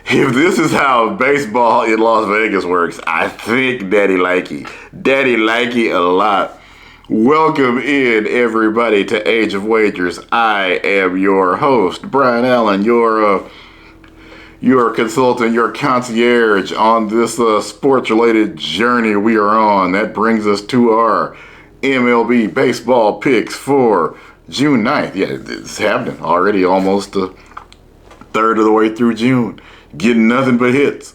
If this is how baseball in Las Vegas works, I think Daddy likey a lot. Welcome in, everybody, to Age of Wagers. I am your host, Brian Allen, your consultant, your concierge on this sports-related journey we are on. That brings us to our MLB baseball picks for June 9th. Yeah, it's happening already, almost a third of the way through June. Getting nothing but hits.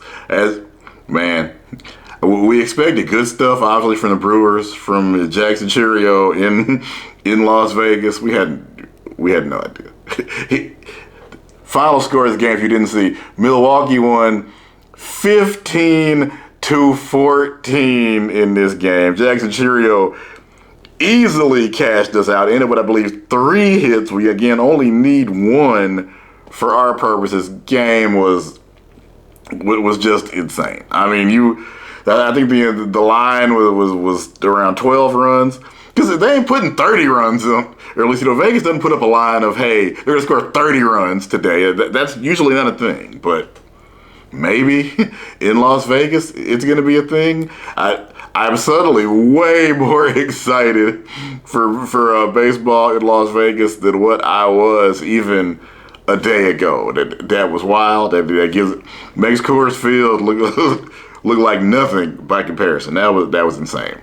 We expected good stuff, obviously, from the Brewers, from Jackson Cheerio in Las Vegas. We had no idea. Final score of the game, if you didn't see, Milwaukee won 15-14 in this game. Jackson Cheerio easily cashed us out. Ended with, I believe, 3 hits. We, again, only need 1 for our purposes. Game was just insane. I mean, I think the line was around 12 runs. Because they ain't putting 30 runs up, or at least, Vegas doesn't put up a line of, hey, they're going to score 30 runs today. That's usually not a thing, but maybe in Las Vegas, it's going to be a thing. I'm suddenly way more excited for baseball in Las Vegas than what I was even a day ago. That was wild. That makes Coors Field look like nothing by comparison. That was insane.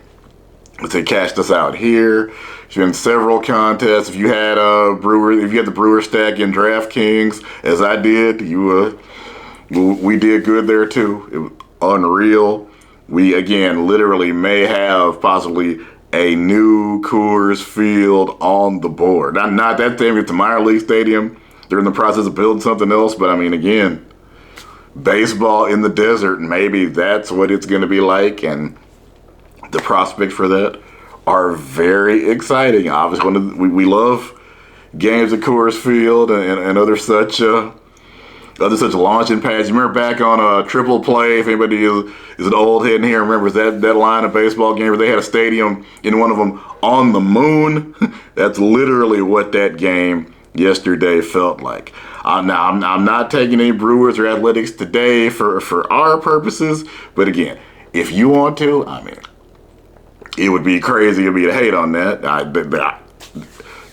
But they cashed us out here. There's been several contests. If you had the Brewer stack in DraftKings, as I did, we did good there too. It was unreal. We again literally may have possibly a new Coors Field on the board. Not that thing at the minor league stadium. They're in the process of building something else, but I mean, again, baseball in the desert, maybe that's what it's going to be like, and the prospects for that are very exciting. Obviously, we love games at Coors Field and other such launching pads. You remember back on Triple Play, if anybody is an old head in here, remembers that line of baseball game where they had a stadium in one of them on the moon? That's literally what that game yesterday felt like. Now, I'm not taking any Brewers or Athletics today for our purposes, but again, if you want to, I mean, it would be crazy of me to hate on that.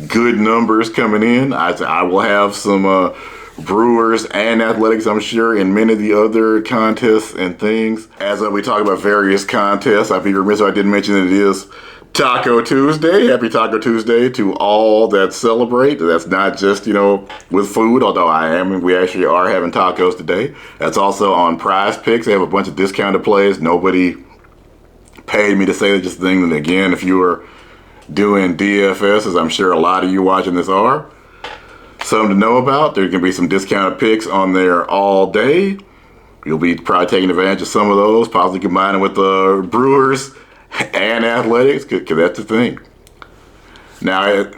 Good numbers coming in. I will have some Brewers and Athletics, I'm sure, in many of the other contests and things. As we talk about various contests, I'd be remiss if I didn't mention that it is Taco Tuesday. Happy Taco Tuesday to all that celebrate. That's not just, with food, although we actually are having tacos today. That's also on Prize Picks. They have a bunch of discounted plays. Nobody paid me to say this thing. And again, if you are doing DFS, as I'm sure a lot of you watching this are, something to know about. There's going to be some discounted picks on there all day. You'll be probably taking advantage of some of those, possibly combining with the Brewers and Athletics, because that's the thing. Now,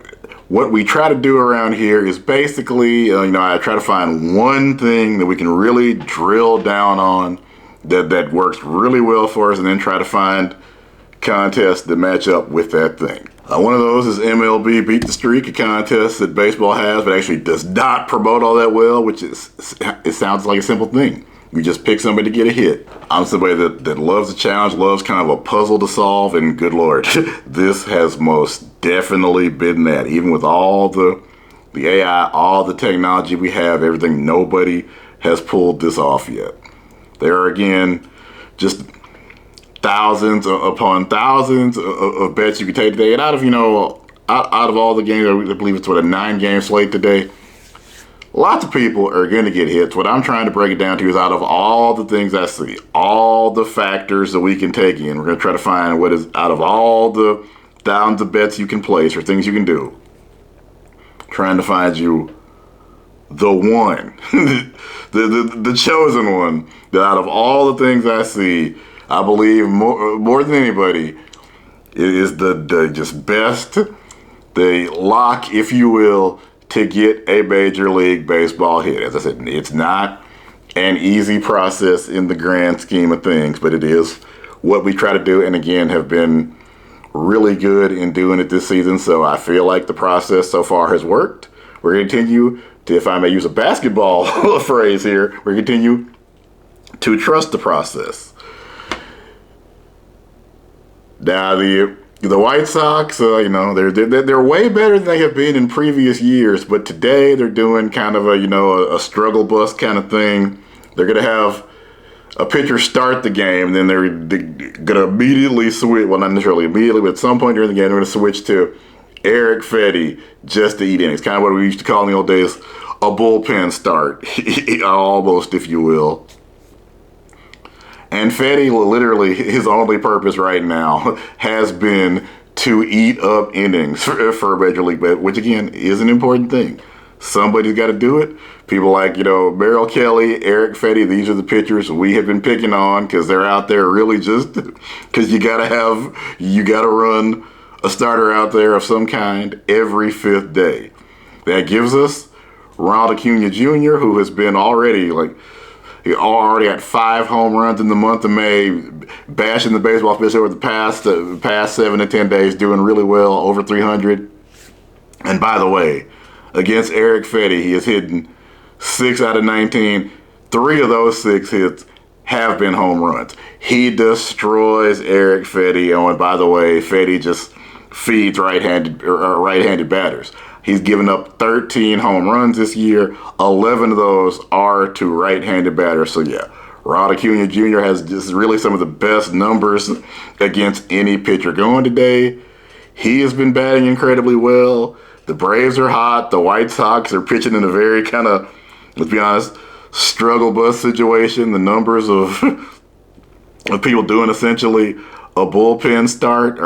what we try to do around here is basically, I try to find one thing that we can really drill down on that works really well for us, and then try to find contests that match up with that thing. One of those is MLB Beat the Streak, a contest that baseball has, but actually does not promote all that well, it sounds like a simple thing. You just pick somebody to get a hit. I'm somebody that loves a challenge, loves kind of a puzzle to solve, and good Lord, this has most definitely been that. Even with all the AI, all the technology we have, everything, nobody has pulled this off yet. There are, again, just thousands upon thousands of bets you can take today. And out of all the games, I believe it's a 9-game slate today, lots of people are going to get hits. What I'm trying to break it down to is out of all the things I see, all the factors that we can take in, we're going to try to find what is out of all the thousands of bets you can place or things you can do, trying to find you the one, the chosen one, that out of all the things I see, I believe more than anybody is the just best, the lock, if you will, to get a Major League Baseball hit. As I said, it's not an easy process in the grand scheme of things, but it is what we try to do, and again, have been really good in doing it this season. So I feel like the process so far has worked. We're going to continue to, if I may use a basketball phrase here, we're going to continue to trust the process. Now the White Sox, they're way better than they have been in previous years, but today they're doing kind of a struggle bus kind of thing. They're gonna have a pitcher start the game, then they're gonna immediately switch. Well, not necessarily immediately, but at some point during the game, they're gonna switch to Eric Fetty just to eat innings. Kind of what we used to call in the old days a bullpen start, almost, if you will. And Fetty, literally, his only purpose right now has been to eat up innings for Major League Baseball, which again is an important thing. Somebody's got to do it. People like, Merrill Kelly, Eric Fetty, these are the pitchers we have been picking on because they're out there really just because you got to run a starter out there of some kind every fifth day. That gives us Ronald Acuna Jr., who has been already he already had 5 home runs in the month of May, bashing the baseball field over the past 7 to 10 days, doing really well, over 300. And by the way, against Eric Fetty, he has hit 6 out of 19. 3 of those 6 hits have been home runs. He destroys Eric Fetty. Oh, and by the way, Fetty just feeds right-handed batters. He's given up 13 home runs this year. 11 of those are to right-handed batters. So yeah, Ronald Acuna Jr. has just really some of the best numbers against any pitcher going today. He has been batting incredibly well. The Braves are hot. The White Sox are pitching in a very kind of, let's be honest, struggle bus situation. The numbers of people doing essentially a bullpen start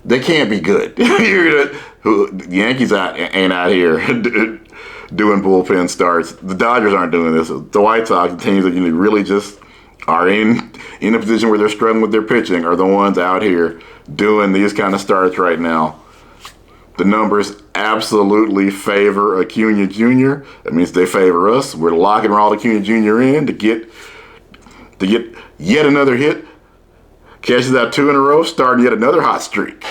they can't be good. The Yankees ain't out here doing bullpen starts. The Dodgers aren't doing this. The White Sox, the teams that really just are in a position where they're struggling with their pitching, are the ones out here doing these kind of starts right now. The numbers absolutely favor Acuna Jr. That means they favor us. We're locking Ronald Acuna Jr. in to get yet another hit. Cashes out 2 in a row, starting yet another hot streak.